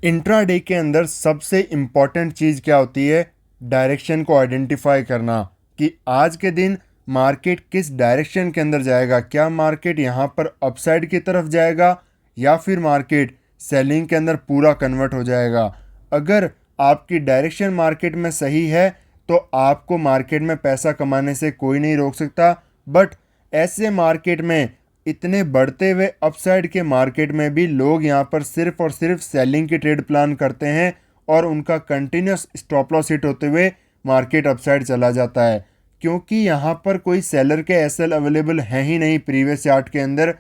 Intraday के अंदर सबसे इम्पॉर्टेंट चीज़ क्या होती है? डायरेक्शन को आइडेंटिफाई करना कि आज के दिन मार्केट किस डायरेक्शन के अंदर जाएगा। क्या मार्केट यहाँ पर अपसाइड की तरफ जाएगा या फिर मार्केट सेलिंग के अंदर पूरा कन्वर्ट हो जाएगा। अगर आपकी डायरेक्शन मार्केट में सही है तो आपको मार्केट में पैसा कमाने से कोई नहीं रोक सकता। बट ऐसे मार्केट में, इतने बढ़ते हुए अपसाइड के मार्केट में भी लोग यहाँ पर सिर्फ और सिर्फ सेलिंग की ट्रेड प्लान करते हैं और उनका कंटिन्यूस स्टॉप लॉस हिट होते हुए मार्केट अपसाइड चला जाता है, क्योंकि यहाँ पर कोई सेलर के एसएल अवेलेबल हैं ही नहीं। प्रीवियस चार्ट के अंदर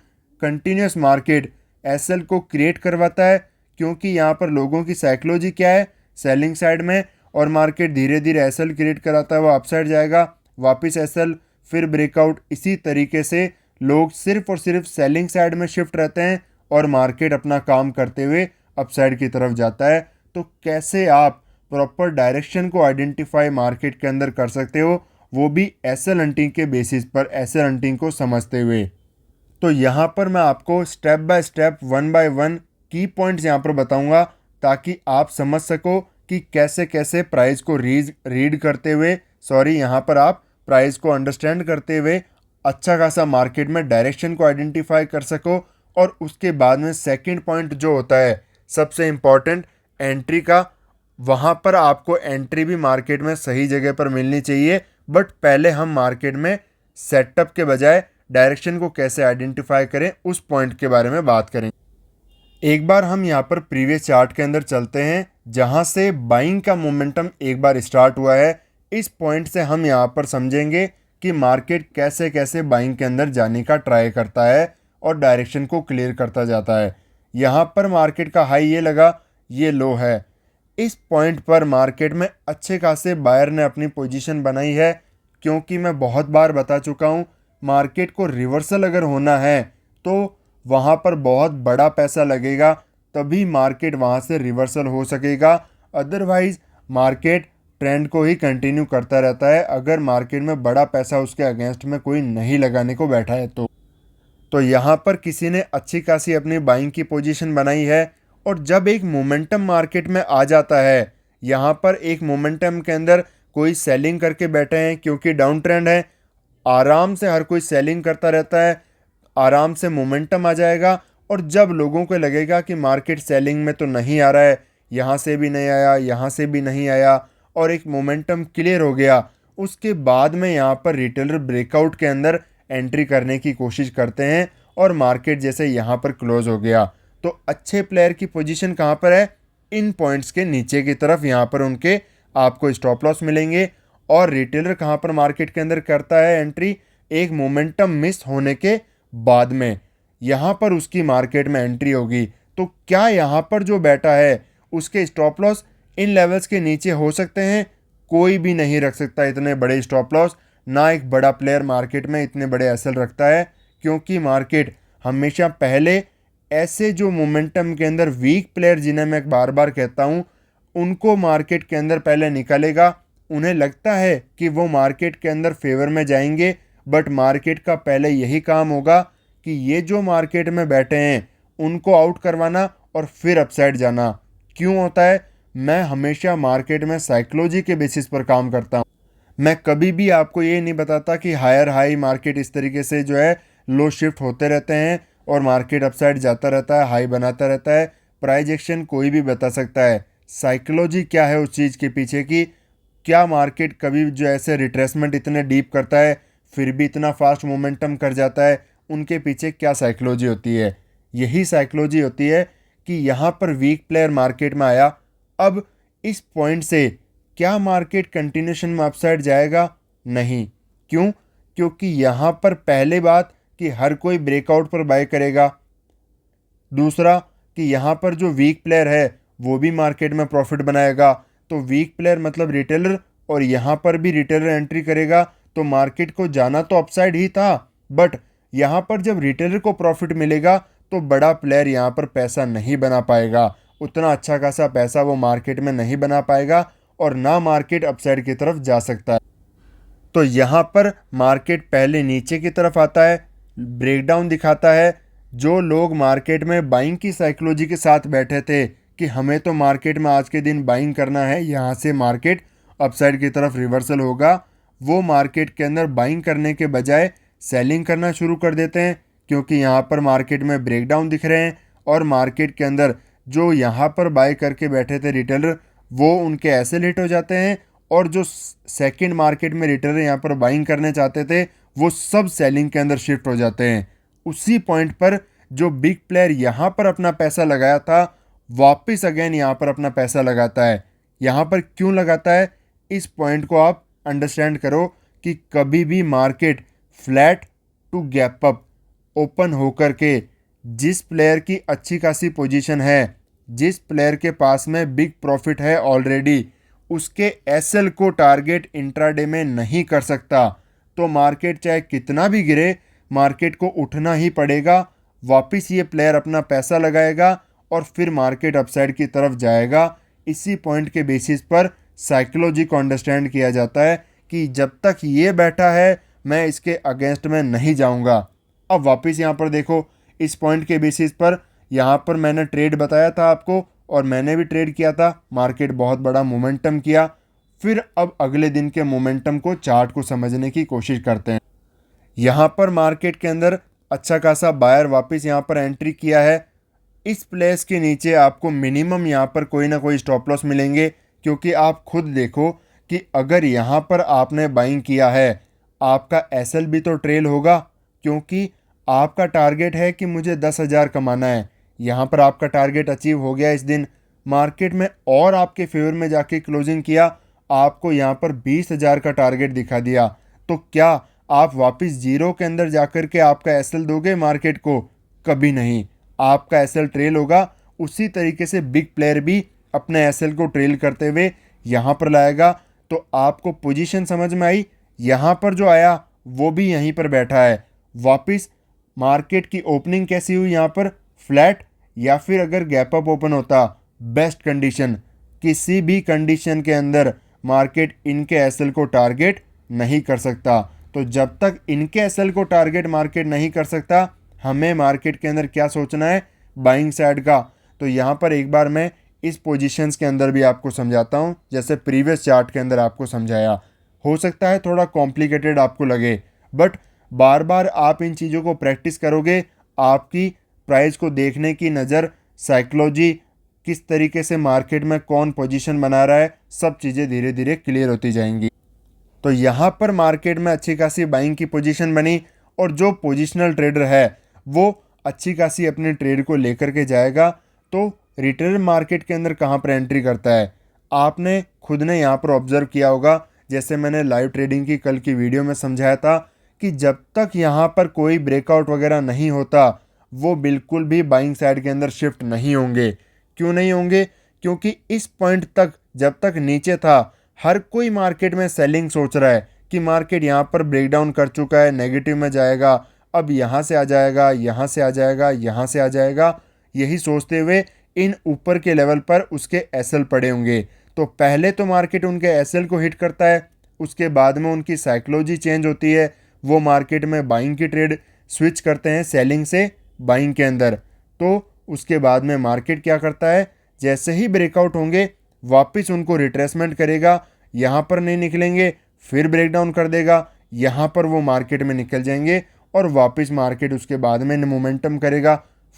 कंटिन्यूस मार्केट एसएल को क्रिएट करवाता है, क्योंकि यहाँ पर लोगों की साइकोलॉजी क्या है, सेलिंग साइड में, और मार्केट धीरे धीरे एसएल क्रिएट कराता है, वो अपसाइड जाएगा, वापस एसएल, फिर ब्रेकआउट। इसी तरीके से लोग सिर्फ और सिर्फ सेलिंग साइड में शिफ्ट रहते हैं और मार्केट अपना काम करते हुए अपसाइड की तरफ जाता है। तो कैसे आप प्रॉपर डायरेक्शन को आइडेंटिफाई मार्केट के अंदर कर सकते हो, वो भी एसएल हंटिंग के बेसिस पर, एसएल हंटिंग को समझते हुए। तो यहाँ पर मैं आपको step by step, one by one की पॉइंट्स यहाँ पर बताऊँगा, ताकि आप समझ सको कि कैसे कैसे प्राइस को रीड करते हुए, यहाँ पर आप प्राइस को अंडरस्टैंड करते हुए अच्छा खासा मार्केट में डायरेक्शन को आइडेंटिफाई कर सको। और उसके बाद में सेकंड पॉइंट जो होता है सबसे इम्पॉर्टेंट, एंट्री का, वहाँ पर आपको एंट्री भी मार्केट में सही जगह पर मिलनी चाहिए। बट पहले हम मार्केट में सेटअप के बजाय डायरेक्शन को कैसे आइडेंटिफाई करें, उस पॉइंट के बारे में बात करें। एक बार हम यहाँ पर प्रीवियस चार्ट के अंदर चलते हैं, जहाँ से बाइंग का मोमेंटम एक बार स्टार्ट हुआ है। इस पॉइंट से हम यहाँ पर समझेंगे कि मार्केट कैसे कैसे बाइंग के अंदर जाने का ट्राई करता है और डायरेक्शन को क्लियर करता जाता है। यहाँ पर मार्केट का हाई ये लगा, ये लो है। इस पॉइंट पर मार्केट में अच्छे खासे बायर ने अपनी पोजीशन बनाई है, क्योंकि मैं बहुत बार बता चुका हूँ, मार्केट को रिवर्सल अगर होना है तो वहाँ पर बहुत बड़ा पैसा लगेगा, तभी मार्केट वहाँ से रिवर्सल हो सकेगा। अदरवाइज मार्केट ट्रेंड को ही कंटिन्यू करता रहता है, अगर मार्केट में बड़ा पैसा उसके अगेंस्ट में कोई नहीं लगाने को बैठा है तो यहाँ पर किसी ने अच्छी खासी अपनी बाइंग की पोजीशन बनाई है। और जब एक मोमेंटम मार्केट में आ जाता है, यहाँ पर एक मोमेंटम के अंदर कोई सेलिंग करके बैठे हैं, क्योंकि डाउन ट्रेंड है, आराम से हर कोई सेलिंग करता रहता है, आराम से मोमेंटम आ जाएगा। और जब लोगों को लगेगा कि मार्केट सेलिंग में तो नहीं आ रहा है, यहाँ से भी नहीं आया, यहाँ से भी नहीं आया, और एक मोमेंटम क्लियर हो गया, उसके बाद में यहाँ पर रिटेलर ब्रेकआउट के अंदर एंट्री करने की कोशिश करते हैं और मार्केट जैसे यहाँ पर क्लोज हो गया। तो अच्छे प्लेयर की पोजीशन कहाँ पर है? इन पॉइंट्स के नीचे की तरफ, यहाँ पर उनके आपको स्टॉप लॉस मिलेंगे। और रिटेलर कहाँ पर मार्केट के अंदर करता है एंट्री? एक मोमेंटम मिस होने के बाद में, यहाँ पर उसकी मार्केट में एंट्री होगी। तो क्या यहाँ पर जो बैठा है उसके स्टॉप लॉस इन लेवल्स के नीचे हो सकते हैं? कोई भी नहीं रख सकता इतने बड़े स्टॉप लॉस, ना एक बड़ा प्लेयर मार्केट में इतने बड़े एसएल रखता है, क्योंकि मार्केट हमेशा पहले ऐसे जो मोमेंटम के अंदर वीक प्लेयर, जिन्हें मैं बार बार कहता हूँ, उनको मार्केट के अंदर पहले निकालेगा। उन्हें लगता है कि वो मार्केट के अंदर फेवर में जाएंगे, बट मार्केट का पहले यही काम होगा कि ये जो मार्केट में बैठे हैं उनको आउट करवाना और फिर अपसाइड जाना। क्यों होता है? मैं हमेशा मार्केट में साइकोलॉजी के बेसिस पर काम करता हूँ। मैं कभी भी आपको ये नहीं बताता कि हायर हाई मार्केट इस तरीके से जो है लो शिफ्ट होते रहते हैं और मार्केट अपसाइड जाता रहता है, हाई बनाता रहता है। प्राइस एक्शन कोई भी बता सकता है, साइकोलॉजी क्या है उस चीज़ के पीछे की, क्या मार्केट कभी जो ऐसे रिट्रेसमेंट इतने डीप करता है फिर भी इतना फास्ट मोमेंटम कर जाता है, उनके पीछे क्या साइकोलॉजी होती है? यही साइकोलॉजी होती है कि यहाँ पर वीक प्लेयर मार्केट में आया, अब इस पॉइंट से क्या मार्केट कंटिन्यूशन में अपसाइड जाएगा? नहीं। क्यों? क्योंकि यहाँ पर पहले बात कि हर कोई ब्रेकआउट पर बाय करेगा, दूसरा कि यहाँ पर जो वीक प्लेयर है वो भी मार्केट में प्रॉफिट बनाएगा। तो वीक प्लेयर मतलब रिटेलर, और यहाँ पर भी रिटेलर एंट्री करेगा, तो मार्केट को जाना तो अपसाइड ही था, बट यहाँ पर जब रिटेलर को प्रॉफिट मिलेगा तो बड़ा प्लेयर यहाँ पर पैसा नहीं बना पाएगा, उतना अच्छा खासा पैसा वो मार्केट में नहीं बना पाएगा, और ना मार्केट अपसाइड की तरफ जा सकता है। तो यहाँ पर मार्केट पहले नीचे की तरफ आता है, ब्रेकडाउन दिखाता है। जो लोग मार्केट में बाइंग की साइकोलॉजी के साथ बैठे थे कि हमें तो मार्केट में आज के दिन बाइंग करना है, यहाँ से मार्केट अपसाइड की तरफ रिवर्सल होगा, वो मार्केट के अंदर बाइंग करने के बजाय सेलिंग करना शुरू कर देते हैं, क्योंकि यहाँ पर मार्केट में ब्रेकडाउन दिख रहे हैं और मार्केट के अंदर जो यहाँ पर बाय करके बैठे थे रिटेलर, वो उनके ऐसे हिट हो जाते हैं और जो सेकंड मार्केट में रिटेलर यहाँ पर बाइंग करने चाहते थे वो सब सेलिंग के अंदर शिफ्ट हो जाते हैं। उसी पॉइंट पर जो बिग प्लेयर यहाँ पर अपना पैसा लगाया था वापस अगेन यहाँ पर अपना पैसा लगाता है। यहाँ पर क्यों लगाता है, इस पॉइंट को आप अंडरस्टैंड करो कि कभी भी market flat to gap up open होकर के जिस प्लेयर की अच्छी खासी पोजीशन है, जिस प्लेयर के पास में बिग प्रॉफिट है ऑलरेडी, उसके एसएल को टारगेट इंट्राडे में नहीं कर सकता। तो मार्केट चाहे कितना भी गिरे, मार्केट को उठना ही पड़ेगा, वापस ये प्लेयर अपना पैसा लगाएगा और फिर मार्केट अपसाइड की तरफ जाएगा। इसी पॉइंट के बेसिस पर साइकोलॉजी को अंडरस्टैंड किया जाता है कि जब तक ये बैठा है मैं इसके अगेंस्ट में नहीं जाऊंगा। अब वापस यहाँ पर देखो, इस पॉइंट के बेसिस पर यहाँ पर मैंने ट्रेड बताया था आपको और मैंने भी ट्रेड किया था, मार्केट बहुत बड़ा मोमेंटम किया। फिर अब अगले दिन के मोमेंटम को चार्ट को समझने की कोशिश करते हैं। यहाँ पर मार्केट के अंदर अच्छा खासा बायर वापस यहाँ पर एंट्री किया है। इस प्लेस के नीचे आपको मिनिमम यहाँ पर कोई ना कोई स्टॉप लॉस मिलेंगे, क्योंकि आप खुद देखो कि अगर यहाँ पर आपने बाइंग किया है, आपका एसएल भी तो ट्रेल होगा, क्योंकि आपका टारगेट है कि मुझे 10,000 कमाना है। यहाँ पर आपका टारगेट अचीव हो गया इस दिन, मार्केट में और आपके फेवर में जाके क्लोजिंग किया, आपको यहाँ पर 20,000 का टारगेट दिखा दिया। तो क्या आप वापस जीरो के अंदर जाकर के आपका एसएल दोगे मार्केट को? कभी नहीं, आपका एसएल ट्रेल होगा। उसी तरीके से बिग प्लेयर भी अपने एसएल को ट्रेल करते हुए यहाँ पर लाएगा। तो आपको पोजीशन समझ में आई, यहाँ पर जो आया वो भी यहीं पर बैठा है। वापस मार्केट की ओपनिंग कैसी हुई यहाँ पर, फ्लैट या फिर अगर गैप अप ओपन होता, बेस्ट कंडीशन, किसी भी कंडीशन के अंदर मार्केट इनके एसएल को टारगेट नहीं कर सकता। तो जब तक इनके एसएल को टारगेट मार्केट नहीं कर सकता, हमें मार्केट के अंदर क्या सोचना है, बाइंग साइड का। तो यहाँ पर एक बार मैं इस पोजीशंस के अंदर भी आपको समझाता हूँ, जैसे प्रीवियस चार्ट के अंदर आपको समझाया। हो सकता है थोड़ा कॉम्प्लिकेटेड आपको लगे, बट बार बार आप इन चीज़ों को प्रैक्टिस करोगे, आपकी प्राइस को देखने की नज़र, साइकोलॉजी, किस तरीके से मार्केट में कौन पोजीशन बना रहा है, सब चीज़ें धीरे धीरे क्लियर होती जाएंगी। तो यहाँ पर मार्केट में अच्छी खासी बाइंग की पोजीशन बनी और जो पोजिशनल ट्रेडर है वो अच्छी खासी अपने ट्रेड को लेकर के जाएगा। तो रिटेल मार्केट के अंदर कहाँ पर एंट्री करता है, आपने खुद ने यहाँ पर ऑब्जर्व किया होगा, जैसे मैंने लाइव ट्रेडिंग की कल की वीडियो में समझाया था कि जब तक यहाँ पर कोई ब्रेकआउट वगैरह नहीं होता, वो बिल्कुल भी बाइंग साइड के अंदर शिफ्ट नहीं होंगे। क्यों नहीं होंगे? क्योंकि इस पॉइंट तक जब तक नीचे था, हर कोई मार्केट में सेलिंग सोच रहा है कि मार्केट यहाँ पर ब्रेकडाउन कर चुका है, नेगेटिव में जाएगा, अब यहाँ से आ जाएगा, यहाँ से आ जाएगा, यहाँ से आ जाएगा। यही सोचते हुए इन ऊपर के लेवल पर उसके एसएल पड़े होंगे। तो पहले तो मार्केट उनके एसएल को हिट करता है, उसके बाद में उनकी साइकोलॉजी चेंज होती है, वो मार्केट में बाइंग की ट्रेड स्विच करते हैं सेलिंग से बाइंग के अंदर। तो उसके बाद में मार्केट क्या करता है, जैसे ही ब्रेकआउट होंगे वापस उनको रिट्रेसमेंट करेगा, यहाँ पर नहीं निकलेंगे, फिर ब्रेकडाउन कर देगा, यहाँ पर वो मार्केट में निकल जाएंगे और वापस मार्केट उसके बाद में मोमेंटम करेगा,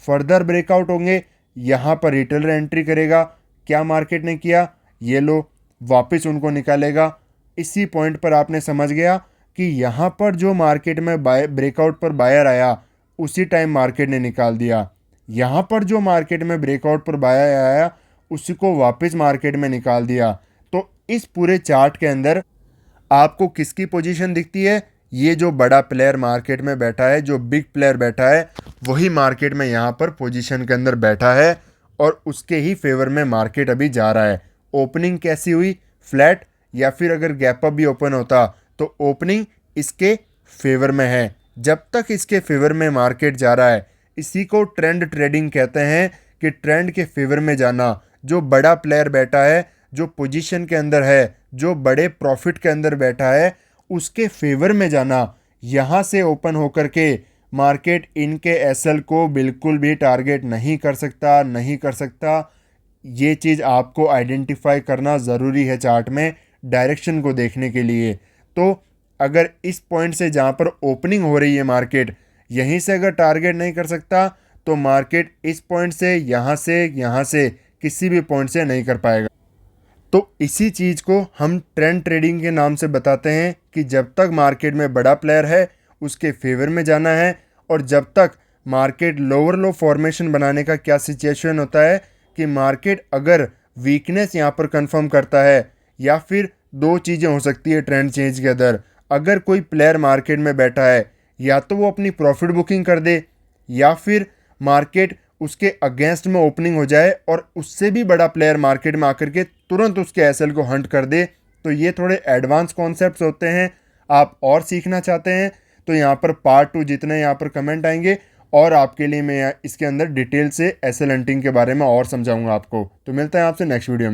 फर्दर ब्रेकआउट होंगे, यहाँ पर रिटेलर एंट्री करेगा। क्या मार्केट ने किया, ये लो वापस उनको निकालेगा। इसी पॉइंट पर आपने समझ गया कि यहाँ पर जो मार्केट में ब्रेकआउट पर बायर आया, उसी टाइम मार्केट ने निकाल दिया। यहाँ पर जो मार्केट में ब्रेकआउट पर बायर आया, उसी को वापस मार्केट में निकाल दिया। तो इस पूरे चार्ट के अंदर आपको किसकी पोजीशन दिखती है, ये जो बड़ा प्लेयर मार्केट में बैठा है, जो बिग प्लेयर बैठा है, वही मार्केट में यहाँ पर पोजीशन के अंदर बैठा है और उसके ही फेवर में मार्केट अभी जा रहा है। ओपनिंग कैसी हुई, फ्लैट या फिर अगर गैप अप भी ओपन होता तो ओपनिंग इसके फेवर में है। जब तक इसके फेवर में मार्केट जा रहा है, इसी को ट्रेंड ट्रेडिंग कहते हैं कि ट्रेंड के फेवर में जाना। जो बड़ा प्लेयर बैठा है, जो पोजीशन के अंदर है, जो बड़े प्रॉफिट के अंदर बैठा है, उसके फेवर में जाना। यहाँ से ओपन होकर के मार्केट इनके एसएल को बिल्कुल भी टारगेट नहीं कर सकता, नहीं कर सकता। ये चीज़ आपको आइडेंटिफाई करना ज़रूरी है चार्ट में डायरेक्शन को देखने के लिए। तो अगर इस पॉइंट से जहाँ पर ओपनिंग हो रही है मार्केट, यहीं से अगर टारगेट नहीं कर सकता तो मार्केट इस पॉइंट से यहाँ से किसी भी पॉइंट से नहीं कर पाएगा। तो इसी चीज़ को हम ट्रेंड ट्रेडिंग के नाम से बताते हैं कि जब तक मार्केट में बड़ा प्लेयर है उसके फेवर में जाना है, और जब तक मार्केट लोअर लो फॉर्मेशन बनाने का क्या सिचुएशन होता है कि मार्केट अगर वीकनेस यहाँ पर कंफर्म करता है, या फिर दो चीज़ें हो सकती है ट्रेंड चेंज के अंदर। अगर कोई प्लेयर मार्केट में बैठा है, या तो वो अपनी प्रॉफिट बुकिंग कर दे, या फिर मार्केट उसके अगेंस्ट में ओपनिंग हो जाए और उससे भी बड़ा प्लेयर मार्केट में आकर के तुरंत उसके एसएल को हंट कर दे। तो ये थोड़े एडवांस कॉन्सेप्ट्स होते हैं। आप और सीखना चाहते हैं तो यहाँ पर पार्ट 2 जितने यहाँ पर कमेंट आएंगे, और आपके लिए मैं इसके अंदर डिटेल से एसएल हंटिंग के बारे में और समझाऊंगा आपको। तो मिलते हैं आपसे नेक्स्ट वीडियो में।